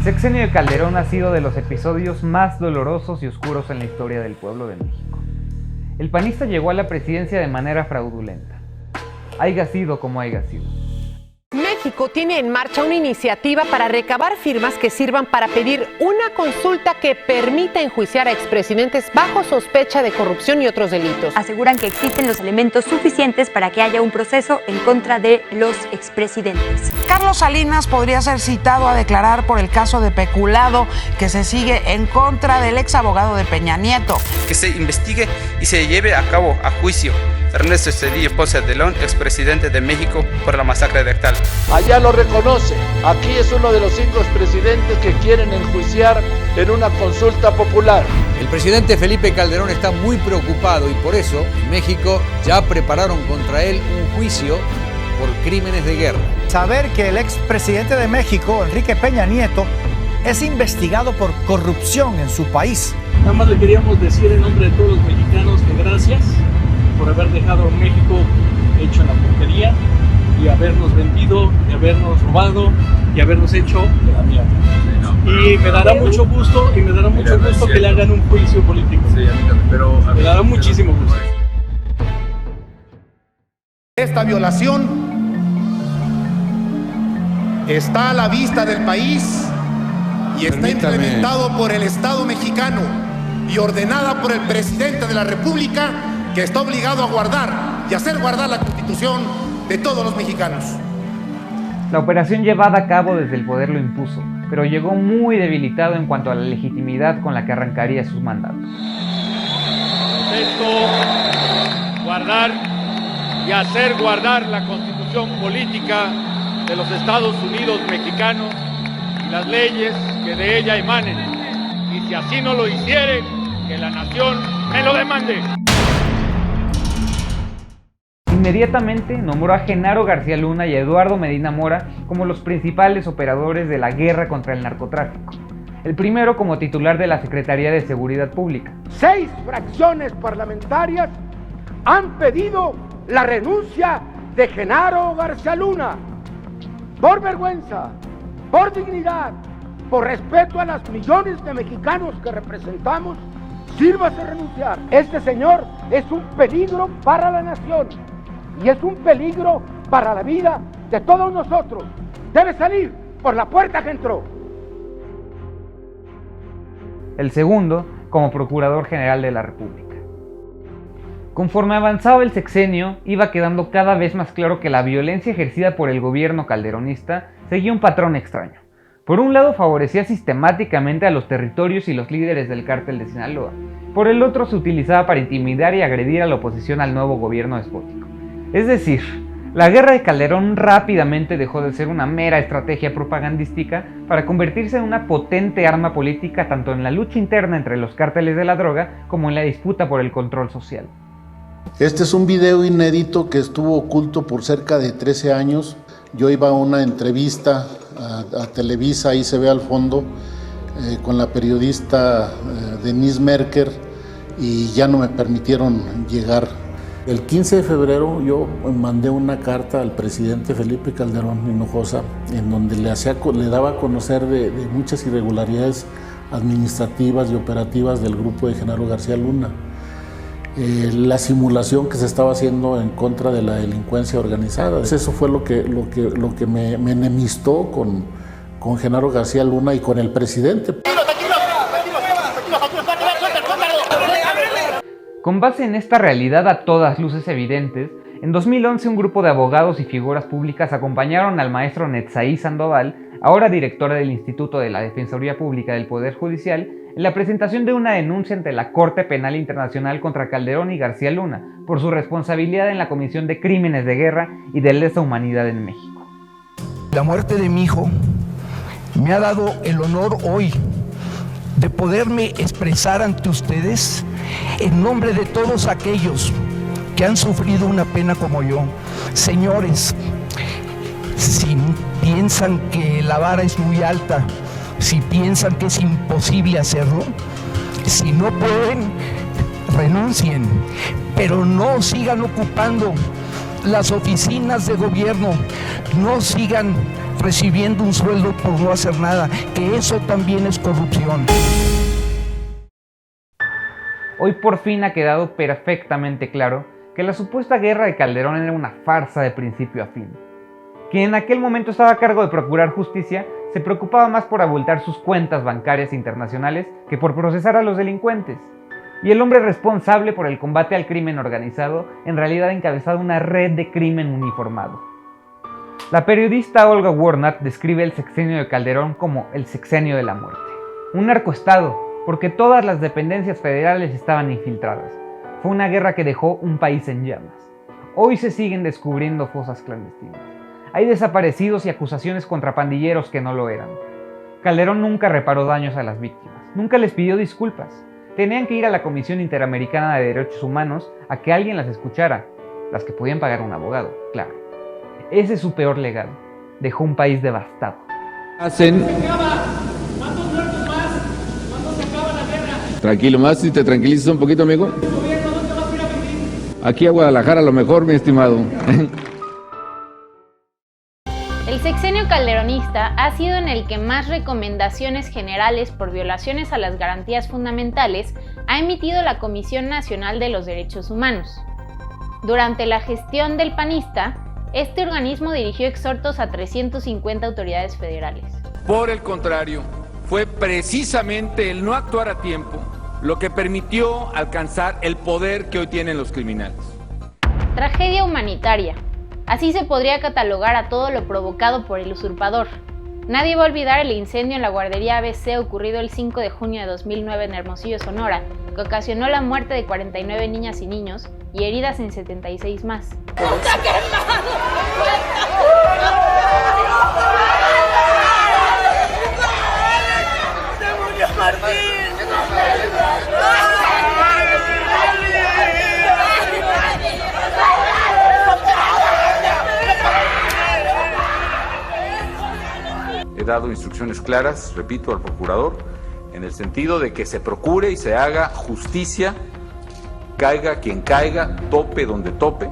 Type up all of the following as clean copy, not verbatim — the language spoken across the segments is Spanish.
sexenio de Calderón ha sido de los episodios más dolorosos y oscuros en la historia del pueblo de México. El panista llegó a la presidencia de manera fraudulenta. Haiga sido como haiga sido. México tiene en marcha una iniciativa para recabar firmas que sirvan para pedir una consulta que permita enjuiciar a expresidentes bajo sospecha de corrupción y otros delitos. Aseguran que existen los elementos suficientes para que haya un proceso en contra de los expresidentes. Carlos Salinas podría ser citado a declarar por el caso de peculado que se sigue en contra del ex abogado de Peña Nieto. Que se investigue y se lleve a cabo a juicio Ernesto Zedillo Ponce de León, expresidente de México, por la masacre de Actal. Allá lo reconoce. Aquí es uno de los 5 expresidentes que quieren enjuiciar en una consulta popular. El presidente Felipe Calderón está muy preocupado y por eso en México ya prepararon contra él un juicio por crímenes de guerra. Saber que el expresidente de México, Enrique Peña Nieto, es investigado por corrupción en su país. Nada más le queríamos decir en nombre de todos los mexicanos que gracias por haber dejado a México hecho en la porquería y habernos vendido, y habernos robado y habernos hecho de la mierda. Y me dará mucho gusto que le hagan un juicio político. Me dará muchísimo gusto. Esta violación está a la vista del país y está implementado por el Estado mexicano y ordenada por el presidente de la República, que está obligado a guardar y hacer guardar la Constitución de todos los mexicanos. La operación llevada a cabo desde el poder lo impuso, pero llegó muy debilitado en cuanto a la legitimidad con la que arrancaría sus mandatos. Protesto guardar y hacer guardar la Constitución política de los Estados Unidos mexicanos y las leyes que de ella emanen. Y si así no lo hiciere, que la nación me lo demande. Inmediatamente nombró a Genaro García Luna y a Eduardo Medina Mora como los principales operadores de la guerra contra el narcotráfico. El primero como titular de la Secretaría de Seguridad Pública. 6 fracciones parlamentarias han pedido la renuncia de Genaro García Luna. Por vergüenza, por dignidad, por respeto a los millones de mexicanos que representamos, sírvase renunciar. Este señor es un peligro para la nación y es un peligro para la vida de todos nosotros. Debe salir por la puerta que entró. El segundo como Procurador General de la República. Conforme avanzaba el sexenio, iba quedando cada vez más claro que la violencia ejercida por el gobierno calderonista seguía un patrón extraño. Por un lado favorecía sistemáticamente a los territorios y los líderes del cártel de Sinaloa. Por el otro se utilizaba para intimidar y agredir a la oposición al nuevo gobierno despótico. Es decir, la guerra de Calderón rápidamente dejó de ser una mera estrategia propagandística para convertirse en una potente arma política tanto en la lucha interna entre los cárteles de la droga como en la disputa por el control social. Este es un video inédito que estuvo oculto por cerca de 13 años. Yo iba a una entrevista a Televisa, ahí se ve al fondo, con la periodista Denise Merker, y ya no me permitieron llegar. El 15 de febrero yo mandé una carta al presidente Felipe Calderón Hinojosa, en donde le daba a conocer de muchas irregularidades administrativas y operativas del grupo de Genaro García Luna. La simulación que se estaba haciendo en contra de la delincuencia organizada. Eso fue lo que me enemistó con Genaro García Luna y con el presidente. Con base en esta realidad a todas luces evidentes, en 2011 un grupo de abogados y figuras públicas acompañaron al maestro Netzaí Sandoval, ahora directora del Instituto de la Defensoría Pública del Poder Judicial, en la presentación de una denuncia ante la Corte Penal Internacional contra Calderón y García Luna por su responsabilidad en la comisión de crímenes de guerra y de lesa humanidad en México. La muerte de mi hijo me ha dado el honor hoy de poderme expresar ante ustedes en nombre de todos aquellos que han sufrido una pena como yo. Señores, si piensan que la vara es muy alta, si piensan que es imposible hacerlo, si no pueden, renuncien, pero no sigan ocupando las oficinas de gobierno, no sigan recibiendo un sueldo por no hacer nada, que eso también es corrupción. Hoy por fin ha quedado perfectamente claro que la supuesta guerra de Calderón era una farsa de principio a fin. Quien en aquel momento estaba a cargo de procurar justicia se preocupaba más por abultar sus cuentas bancarias internacionales que por procesar a los delincuentes. Y el hombre responsable por el combate al crimen organizado en realidad encabezaba una red de crimen uniformado. La periodista Olga Warnat describe el sexenio de Calderón como el sexenio de la muerte. Un narcoestado, porque todas las dependencias federales estaban infiltradas. Fue una guerra que dejó un país en llamas. Hoy se siguen descubriendo fosas clandestinas. Hay desaparecidos y acusaciones contra pandilleros que no lo eran. Calderón nunca reparó daños a las víctimas, nunca les pidió disculpas. Tenían que ir a la Comisión Interamericana de Derechos Humanos a que alguien las escuchara, las que podían pagar un abogado, claro. Ese es su peor legado. Dejó un país devastado. Tranquilo, más si te tranquilizas un poquito, amigo. Aquí a Guadalajara a lo mejor, mi estimado. El sexenio calderonista ha sido en el que más recomendaciones generales por violaciones a las garantías fundamentales ha emitido la Comisión Nacional de los Derechos Humanos. Durante la gestión del panista, este organismo dirigió exhortos a 350 autoridades federales. Por el contrario, fue precisamente el no actuar a tiempo lo que permitió alcanzar el poder que hoy tienen los criminales. Tragedia humanitaria. Así se podría catalogar a todo lo provocado por el usurpador. Nadie va a olvidar el incendio en la guardería ABC ocurrido el 5 de junio de 2009 en Hermosillo, Sonora, que ocasionó la muerte de 49 niñas y niños y heridas en 76 más. He dado instrucciones claras, repito, al procurador, en el sentido de que se procure y se haga justicia, caiga quien caiga, tope donde tope,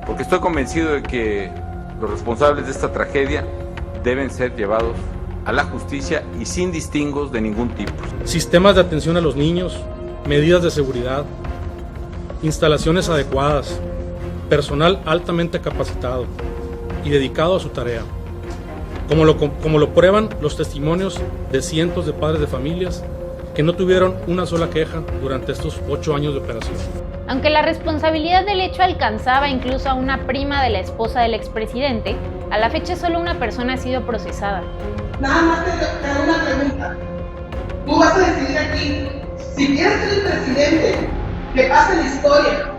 porque estoy convencido de que los responsables de esta tragedia deben ser llevados a la justicia y sin distingos de ningún tipo. Sistemas de atención a los niños, medidas de seguridad, instalaciones adecuadas, personal altamente capacitado y dedicado a su tarea. Como lo prueban los testimonios de cientos de padres de familias que no tuvieron una sola queja durante estos 8 años de operación. Aunque la responsabilidad del hecho alcanzaba incluso a una prima de la esposa del expresidente, a la fecha solo una persona ha sido procesada. Nada más te hago una pregunta. Tú vas a decidir aquí si quieres ser el presidente que pase la historia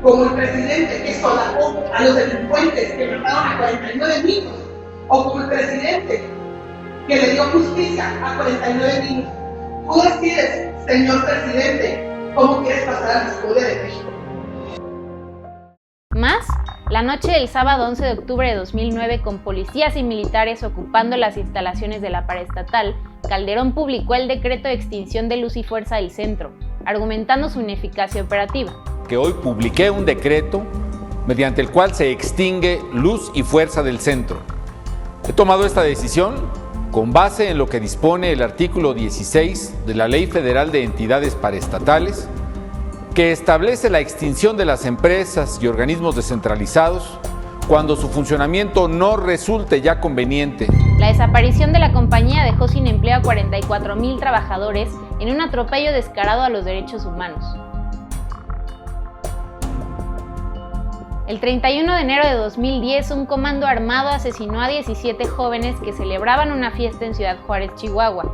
como el presidente que solapó a los delincuentes que mataron a 49 niños, o como el presidente que le dio justicia a 49 niños. Tú decides, señor presidente, cómo quieres pasar a la historia de México. Más, la noche del sábado 11 de octubre de 2009, con policías y militares ocupando las instalaciones de la paraestatal, Calderón publicó el decreto de extinción de luz y fuerza del centro, argumentando su ineficacia operativa. Que hoy publiqué un decreto mediante el cual se extingue luz y fuerza del centro. He tomado esta decisión con base en lo que dispone el artículo 16 de la Ley Federal de Entidades Paraestatales, que establece la extinción de las empresas y organismos descentralizados cuando su funcionamiento no resulte ya conveniente. La desaparición de la compañía dejó sin empleo a 44,000 trabajadores en un atropello descarado a los derechos humanos. El 31 de enero de 2010, un comando armado asesinó a 17 jóvenes que celebraban una fiesta en Ciudad Juárez, Chihuahua.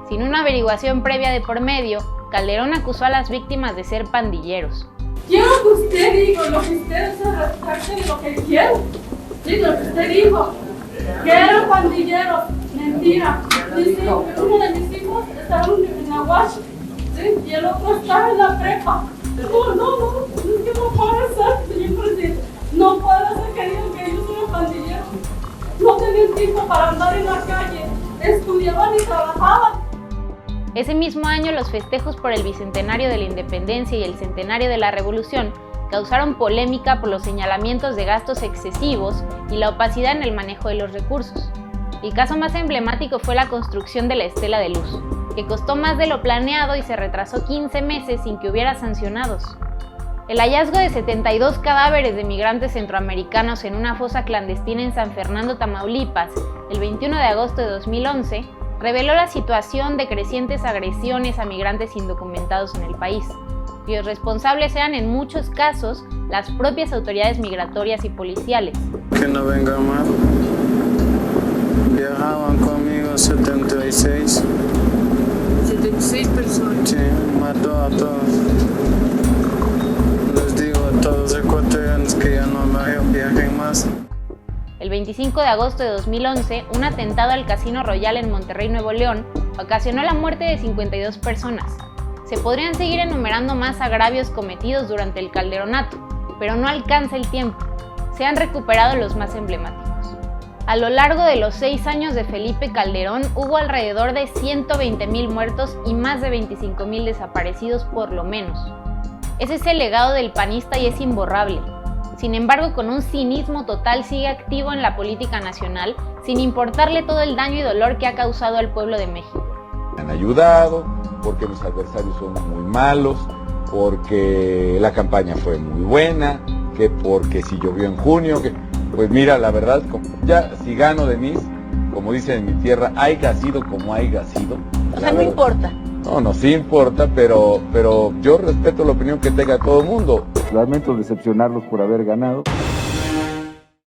Sin una averiguación previa de por medio, Calderón acusó a las víctimas de ser pandilleros. Quiero que usted diga lo que usted se retracte de lo que quiero. Sí, lo que usted dijo, que eran pandilleros. Mentira. Dice que uno de mis hijos estaba en la UASH, ¿sí? Y el otro estaba en la prepa. No, es que no puede ser, señor presidente. No puede ser que digan que ellos eran pandilleros. No tenían tiempo para andar en la calle. Estudiaban y trabajaban. Ese mismo año, los festejos por el bicentenario de la independencia y el centenario de la revolución, causaron polémica por los señalamientos de gastos excesivos y la opacidad en el manejo de los recursos. El caso más emblemático fue la construcción de la Estela de Luz, que costó más de lo planeado y se retrasó 15 meses sin que hubiera sancionados. El hallazgo de 72 cadáveres de migrantes centroamericanos en una fosa clandestina en San Fernando, Tamaulipas, el 21 de agosto de 2011, reveló la situación de crecientes agresiones a migrantes indocumentados en el país, cuyos responsables eran en muchos casos las propias autoridades migratorias y policiales. Que no venga mal. Viajaban conmigo 76. 76 personas. Sí, mató a todos. Les digo a todos los ecuatorianos que ya no viajen más. El 25 de agosto de 2011, un atentado al Casino Royal en Monterrey, Nuevo León, ocasionó la muerte de 52 personas. Se podrían seguir enumerando más agravios cometidos durante el calderonato, pero no alcanza el tiempo. Se han recuperado los más emblemáticos. A lo largo de los 6 años de Felipe Calderón hubo alrededor de 120,000 muertos y más de 25,000 desaparecidos por lo menos. Ese es el legado del panista y es imborrable. Sin embargo, con un cinismo total sigue activo en la política nacional, sin importarle todo el daño y dolor que ha causado al pueblo de México. Me han ayudado, porque mis adversarios son muy malos, porque la campaña fue muy buena, que porque si llovió en junio, que pues mira, la verdad, ya si gano de mis, como dicen en mi tierra, haiga sido como haiga sido. O sea, no importa. No, sí importa, pero yo respeto la opinión que tenga todo el mundo. Lamento decepcionarlos por haber ganado.